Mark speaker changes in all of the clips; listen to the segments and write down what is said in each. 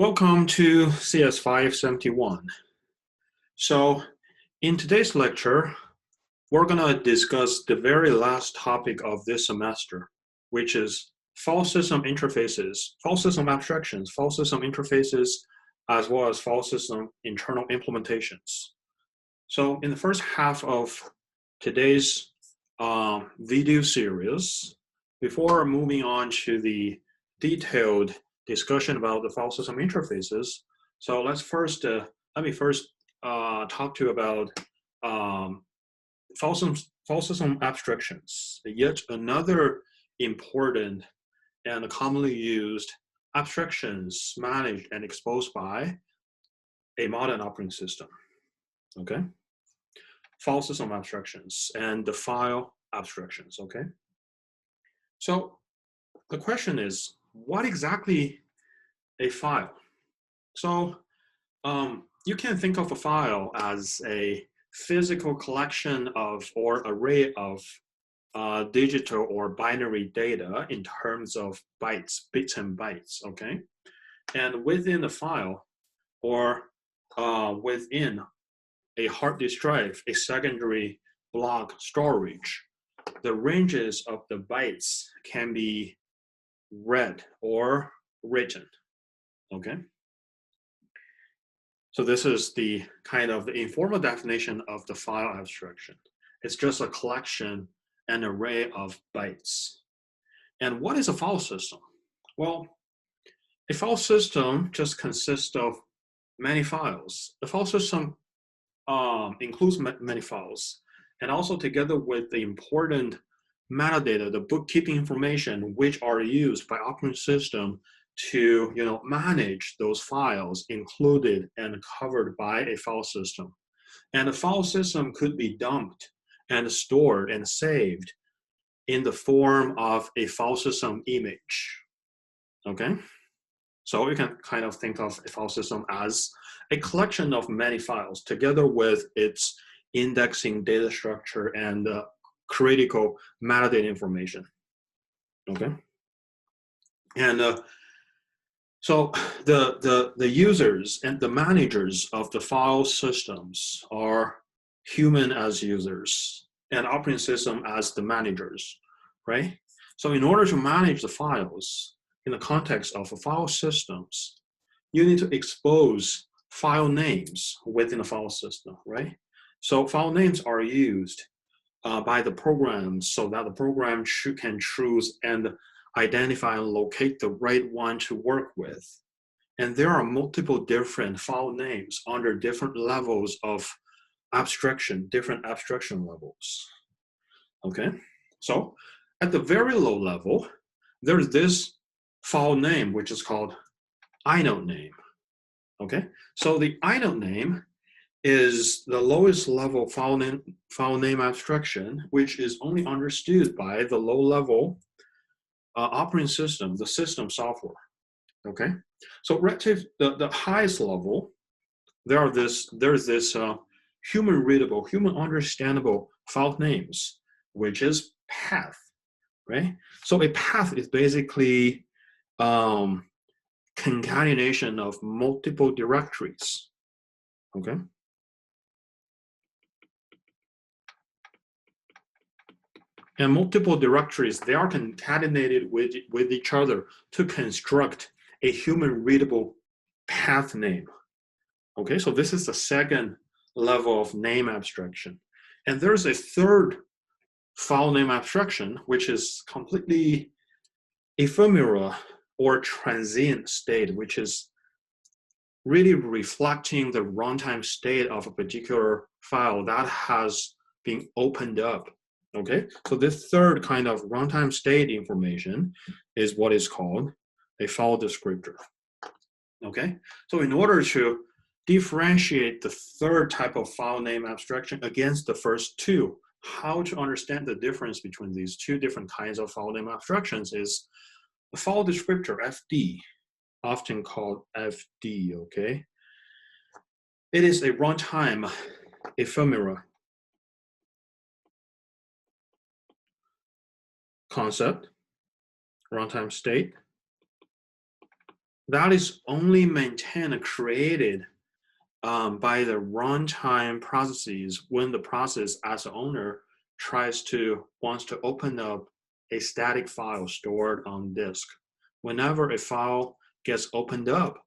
Speaker 1: Welcome to CS 571. So in today's lecture, we're going to discuss the very last topic of this semester, which is file system interfaces, file system abstractions, file system interfaces, as well as file system internal implementations. So in the first half of today's video series, before moving on to the detailed discussion about the file system interfaces, so let me first talk to you about file system abstractions, yet another important and commonly used abstractions managed and exposed by a modern operating system. Okay, file system abstractions and the file abstractions. Okay, so the question is, what exactly a file? So you can think of a file as a physical collection of or array of digital or binary data in terms of bytes, bits and bytes, okay? And within the file or within a hard disk drive, a secondary block storage, the ranges of the bytes can be read or written, okay? So this is the kind of the informal definition of the file abstraction. It's just a collection, an array of bytes. And what is a file system? Well, a file system just consists of many files. The file system includes many files, and also together with the important metadata, the bookkeeping information, which are used by operating system to manage those files included and covered by a file system. And the file system could be dumped and stored and saved in the form of a file system image. Okay? So you can kind of think of a file system as a collection of many files together with its indexing data structure and critical metadata information. Okay? And so the users and the managers of the file systems are human as users and operating system as the managers, right? So in order to manage the files in the context of file systems, you need to expose file names within the file system, right? So file names are used by the program so that the program can choose and identify and locate the right one to work with. And there are multiple different file names under different levels of abstraction, different abstraction levels. Okay, so at the very low level, there's this file name, which is called inode name. Okay, so the inode name is the lowest level file name abstraction, which is only understood by the low level operating system, the system software. Okay, so relative the highest level, there's this human readable, human understandable file names, which is path, right? So a path is basically concatenation of multiple directories. Okay. And multiple directories, they are concatenated with each other to construct a human readable path name. Okay, so this is the second level of name abstraction. And there's a third file name abstraction, which is completely ephemeral or transient state, which is really reflecting the runtime state of a particular file that has been opened up. Okay, so this third kind of runtime state information is what is called a file descriptor. Okay, so in order to differentiate the third type of file name abstraction against the first two, how to understand the difference between these two different kinds of file name abstractions is the file descriptor, FD, often called FD, okay? It is a runtime ephemera concept, runtime state, that is only maintained and created by the runtime processes when the process as the owner wants to open up a static file stored on disk. Whenever a file gets opened up,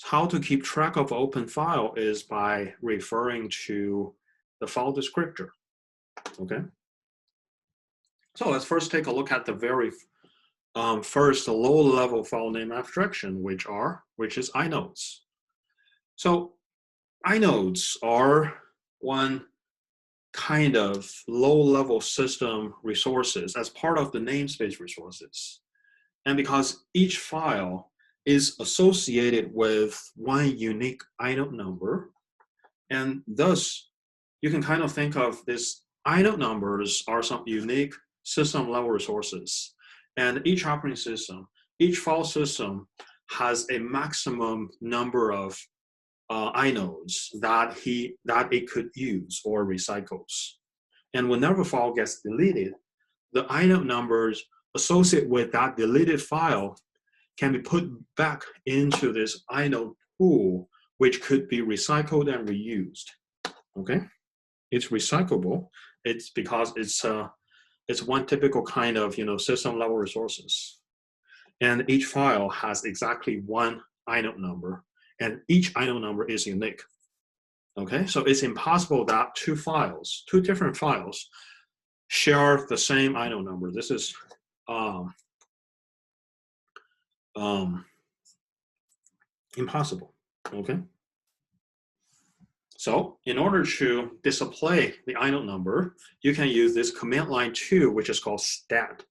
Speaker 1: how to keep track of open file is by referring to the file descriptor, okay? So let's first take a look at the very first low-level file name abstraction, which is inodes. So inodes are one kind of low-level system resources as part of the namespace resources. And because each file is associated with one unique inode number, and thus you can kind of think of this inode numbers are some unique system level resources. And each operating system, each file system has a maximum number of inodes that it could use or recycles. And whenever a file gets deleted, the inode numbers associated with that deleted file can be put back into this inode pool, which could be recycled and reused. Okay, it's recyclable. It's because it's one typical kind of system level resources, and each file has exactly one inode number, and each inode number is unique. Okay, so it's impossible that two different files, share the same inode number. This is impossible. Okay. So in order to display the inode number, you can use this command line 2, which is called stat.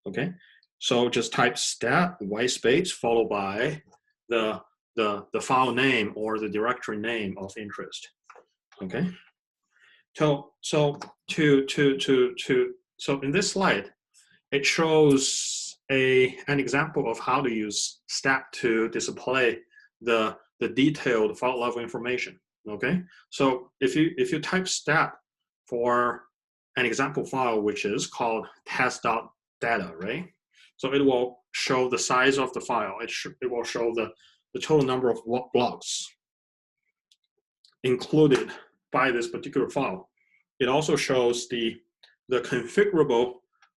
Speaker 1: Okay. So just type stat white space followed by the file name or the directory name of interest. Okay. So in this slide, it shows an example of how to use stat to display the detailed file level information. Okay, so if you type stat for an example file, which is called test.data, right? So it will show the size of the file. It will show the total number of blocks included by this particular file. It also shows the configurable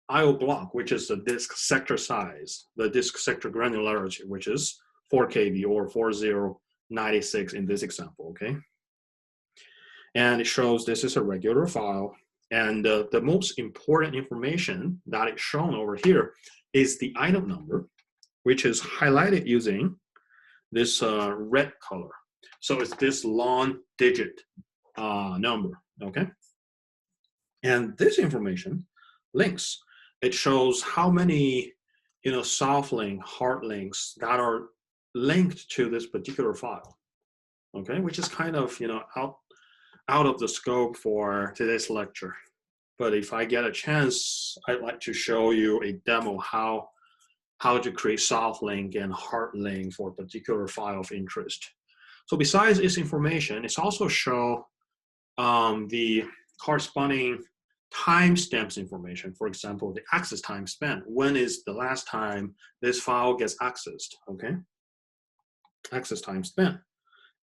Speaker 1: IO block, which is the disk sector size, the disk sector granularity, which is 4 KB or 4096 in this example, okay? And it shows this is a regular file. And the most important information that is shown over here is the inode number, which is highlighted using this red color. So it's this long digit number, okay? And this information links. It shows how many soft link, hard links that are linked to this particular file, okay? Which is kind of out of the scope for today's lecture. But if I get a chance, I'd like to show you a demo how to create soft link and hard link for a particular file of interest. So besides this information, it's also show the corresponding timestamps information. For example, the access time spent. When is the last time this file gets accessed, okay? Access time spent.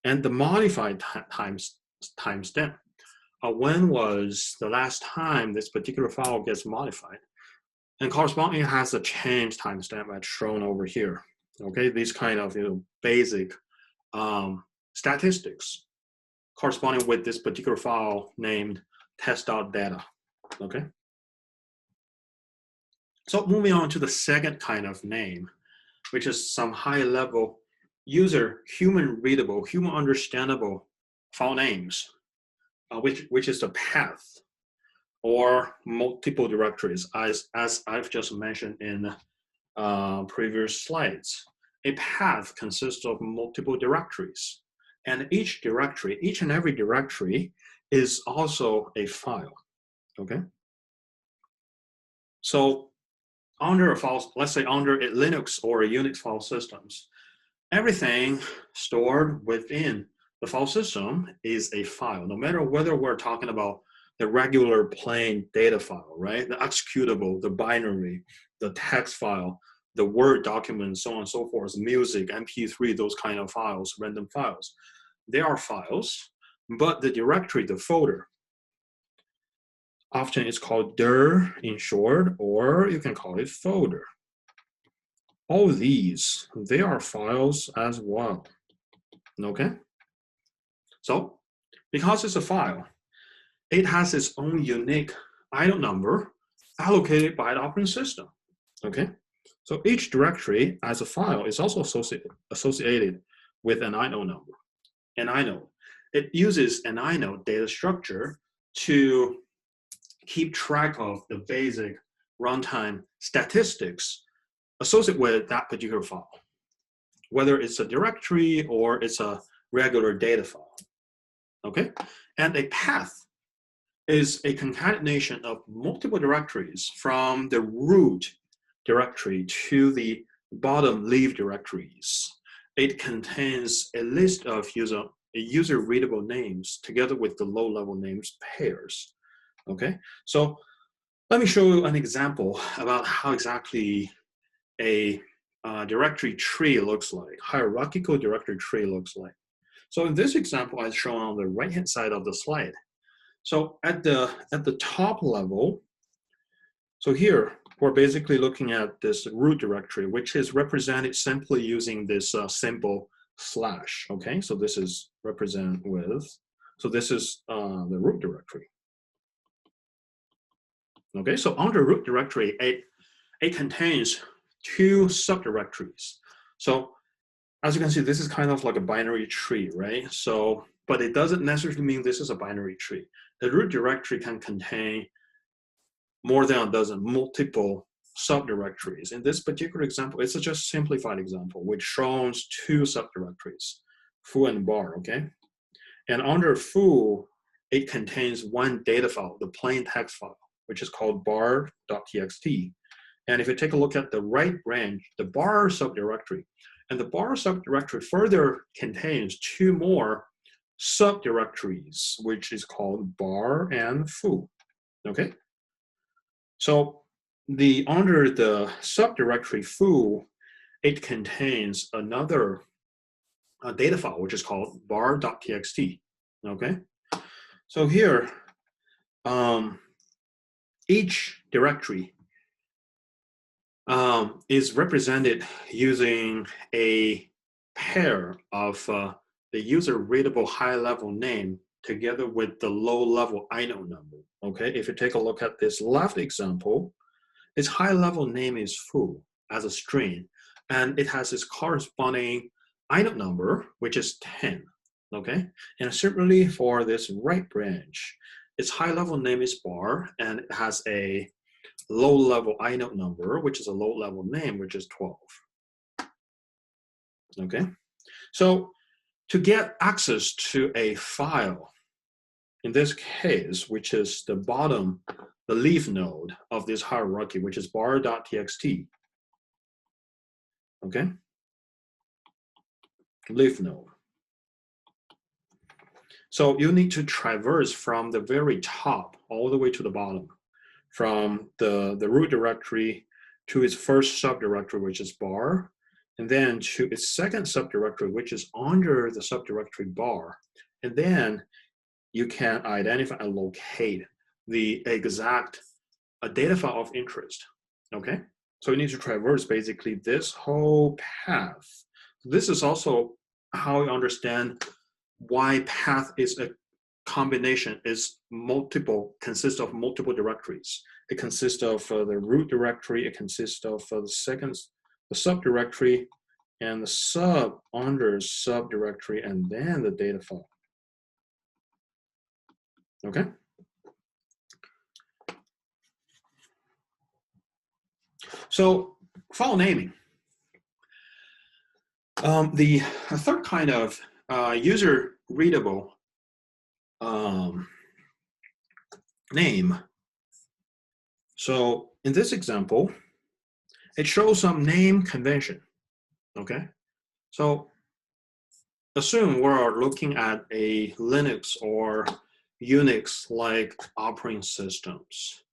Speaker 1: And the modified timestamp. When was the last time this particular file gets modified? And corresponding has a change timestamp as shown over here. Okay, these kind of basic statistics corresponding with this particular file named test.data. Okay. So moving on to the second kind of name, which is some high-level user, human readable, human understandable file names, which is the path or multiple directories, as I've just mentioned in previous slides. A path consists of multiple directories, and each and every directory is also a file, okay? So under a file, let's say under a Linux or a Unix file systems, everything stored within the file system is a file, no matter whether we're talking about the regular plain data file, right? The executable, the binary, the text file, the Word documents, so on and so forth, music, MP3, those kind of files, random files. They are files, but the directory, the folder, often it's called dir in short, or you can call it folder. All these, they are files as well, okay? So, because it's a file, it has its own unique inode number allocated by the operating system, okay? So each directory as a file is also associated with an inode number. An inode, it uses an inode data structure to keep track of the basic runtime statistics associated with that particular file, whether it's a directory or it's a regular data file, okay? And a path is a concatenation of multiple directories from the root directory to the bottom leaf directories. It contains a list of user readable names together with the low-level names pairs, okay? So let me show you an example about how exactly a directory tree looks like, hierarchical directory tree looks like. So in this example, I've shown on the right-hand side of the slide. So at the top level, so here we're basically looking at this root directory, which is represented simply using this symbol slash, okay? So this is represented with, so this is the root directory. Okay, so under root directory, it contains two subdirectories. So as you can see, this is kind of like a binary tree, right? So, but it doesn't necessarily mean this is a binary tree. The root directory can contain more than a dozen multiple subdirectories. In this particular example, it's a just simplified example, which shows two subdirectories, foo and bar, okay? And under foo, it contains one data file, the plain text file, which is called bar.txt. And if you take a look at the right branch, the bar subdirectory, and the bar subdirectory further contains two more subdirectories, which is called bar and foo, okay? So under the subdirectory foo, it contains another data file, which is called bar.txt, okay? So here, each directory is represented using a pair of the user readable high-level name together with the low-level inode number, okay? If you take a look at this left example, its high-level name is foo as a string, and it has its corresponding inode number, which is 10, okay? And similarly for this right branch, its high-level name is bar, and it has a low-level inode number, which is a low-level name, which is 12, okay? So to get access to a file, in this case, which is the bottom, the leaf node of this hierarchy, which is bar.txt, okay? Leaf node. So you need to traverse from the very top all the way to the bottom, from the root directory to its first subdirectory, which is bar, and then to its second subdirectory, which is under the subdirectory bar. And then you can identify and locate the exact data file of interest, okay? So you need to traverse basically this whole path. This is also how you understand why path is a combination, is multiple, consists of multiple directories. It consists of the root directory, it consists of the subdirectory, and the sub under subdirectory, and then the data file. Okay? So file naming. The third kind of user readable name. So in this example, it shows some name convention, okay? So assume we're looking at a Linux or Unix-like operating systems.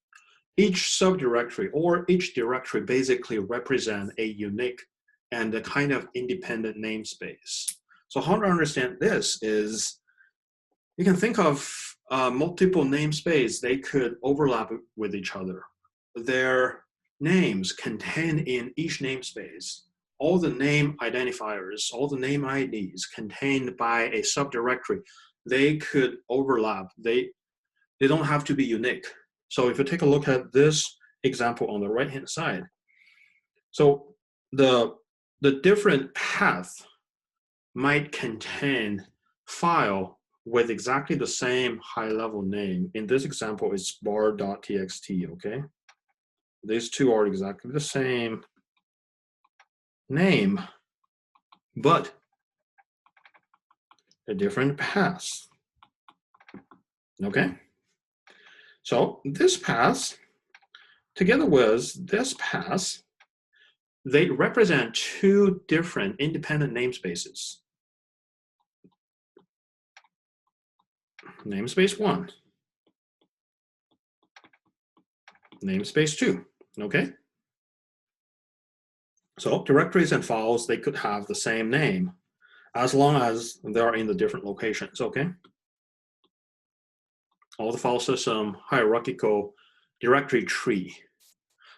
Speaker 1: each subdirectory or each directory basically represent a unique and a kind of independent namespace. So how to understand this is you can think of multiple namespace. They could overlap with each other. Their names contained in each namespace, all the name identifiers, all the name IDs contained by a subdirectory, they could overlap. They don't have to be unique. So if you take a look at this example on the right-hand side, so the different path might contain file with exactly the same high-level name. In this example, it's bar.txt, okay? These two are exactly the same name, but a different path, okay? So this path, together with this path, they represent two different independent namespaces. Namespace 1, namespace 2, okay? So directories and files, they could have the same name as long as they're in the different locations, okay? All the file system hierarchical directory tree.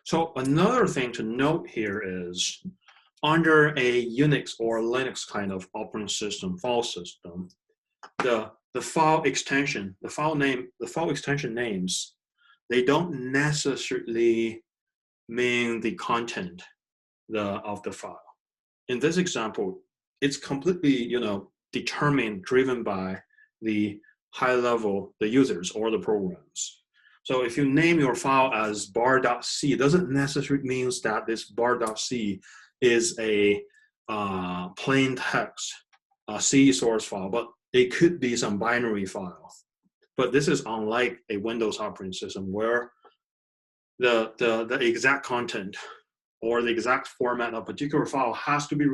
Speaker 1: So another thing to note here is under a Unix or Linux kind of operating system, file system, the file extension, the file extension names, they don't necessarily mean the content of the file. In this example, it's completely, determined, driven by the high level, the users or the programs. So if you name your file as bar.c, it doesn't necessarily mean that this bar.c is a plain text C source file, but it could be some binary file. But this is unlike a Windows operating system where the exact content or the exact format of a particular file has to be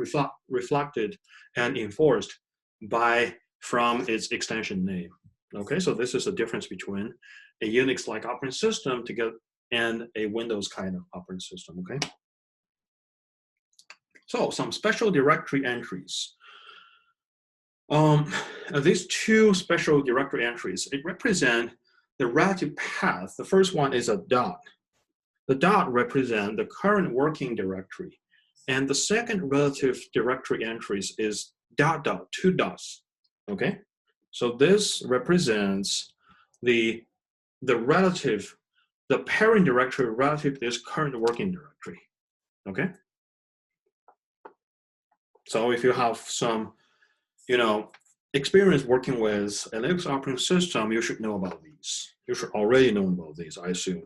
Speaker 1: reflected and enforced from its extension name. Okay, so this is a difference between a Unix-like operating system and a Windows kind of operating system, okay? So some special directory entries. These two special directory entries, it represent the relative path. The first one is a dot. The dot represents the current working directory. And the second relative directory entries is dot dot, two dots, okay? So this represents the parent directory relative to this current working directory, okay? So if you have some, experience working with a Linux operating system, you should know about these. You should already know about these, I assume.